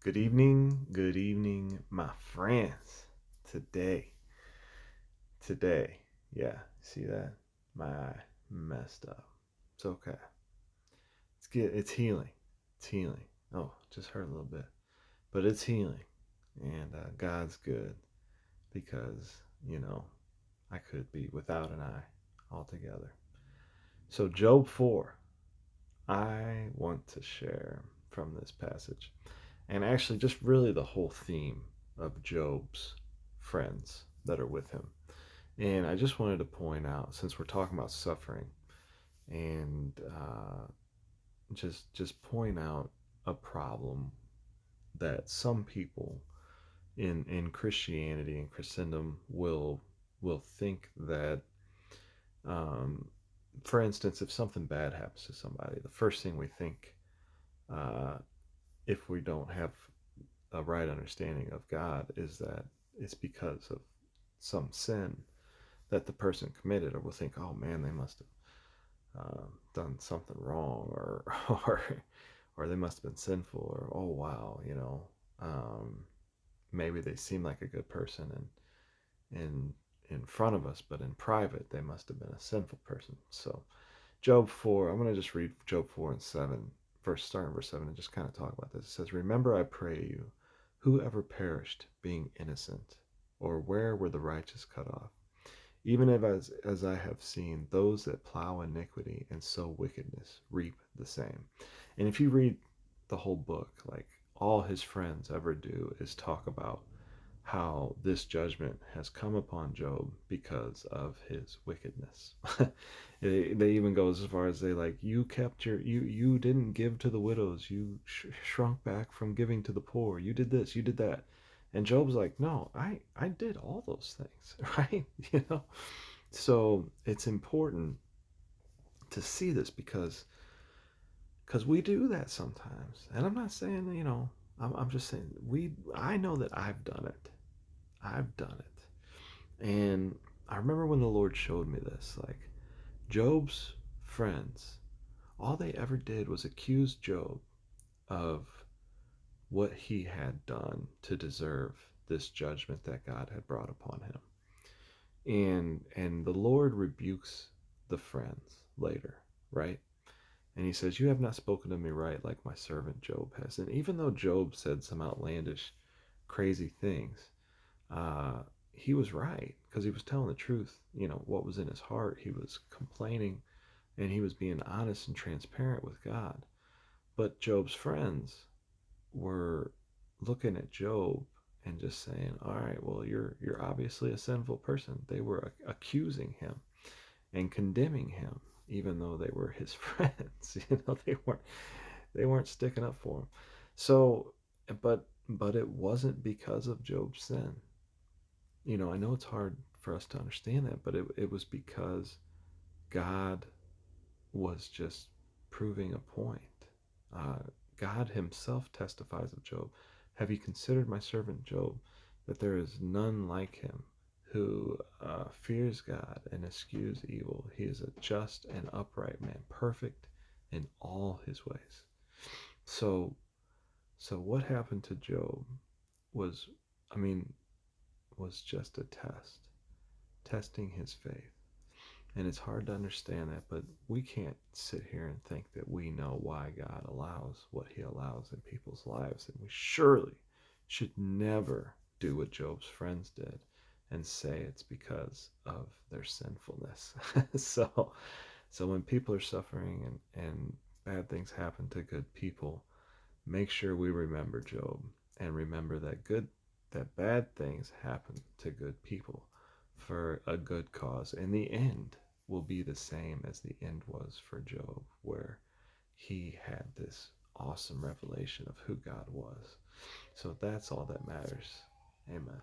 good evening, my friends. Today, today, yeah, see that? My eye messed up. It's okay. It's good. It's healing. It's healing. Oh, just hurt a little bit, but it's healing, and God's good because I could be without an eye altogether. So Job 4, I want to share from this passage, and actually just really the whole theme of Job's friends that are with him. And I just wanted to point out, since we're talking about suffering, and just point out a problem that some people in Christianity and Christendom will think that, um, for instance, if something bad happens to somebody, the first thing we think, uh, if we don't have a right understanding of God, is that it's because of some sin that the person committed, or we'll think, oh man, they must have done something wrong, or or or they must have been sinful, or oh wow, um, maybe they seem like a good person in front of us, but in private they must have been a sinful person. So Job 4, I'm going to just read Job 4 and 7, starting verse 7, and just kind of talk about this. It says, "Remember, I pray you, who ever perished being innocent, or where were the righteous cut off? Even if, as I have seen, those that plow iniquity and sow wickedness reap the same." And if you read the whole book, like all his friends ever do is talk about how this judgment has come upon Job because of his wickedness. They even go as far as, they like, you kept you didn't give to the widows, you shrunk back from giving to the poor, you did this, you did that. And Job's like, no, I did all those things, right? So it's important to see this, because we do that sometimes. And I'm not saying, I'm just saying, I know that I've done it. I've done it. And I remember when the Lord showed me this, like, Job's friends, all they ever did was accuse Job of what he had done to deserve this judgment that God had brought upon him. And the Lord rebukes the friends later, right? And he says, "You have not spoken to me right, like my servant Job has." And even though Job said some outlandish, crazy things, uh, he was right, because he was telling the truth. What was in his heart. He was complaining, and he was being honest and transparent with God. But Job's friends were looking at Job and just saying, "All right, well, you're obviously a sinful person." They were accusing him and condemning him, even though they were his friends. They weren't sticking up for him. So, but it wasn't because of Job's sin. I know it's hard for us to understand that, but it was because God was just proving a point. Uh, God himself testifies of Job. "Have you considered my servant Job, that there is none like him, who fears God and eschews evil? He is a just and upright man, perfect in all his ways." So, so what happened to Job was, I mean, was just a test, testing his faith. And it's hard to understand that, but we can't sit here and think that we know why God allows what he allows in people's lives. And we surely should never do what Job's friends did and say it's because of their sinfulness. So when people are suffering, and bad things happen to good people, make sure we remember Job, and remember that bad things happen to good people for a good cause. And the end will be the same as the end was for Job, where he had this awesome revelation of who God was. So that's all that matters. Amen.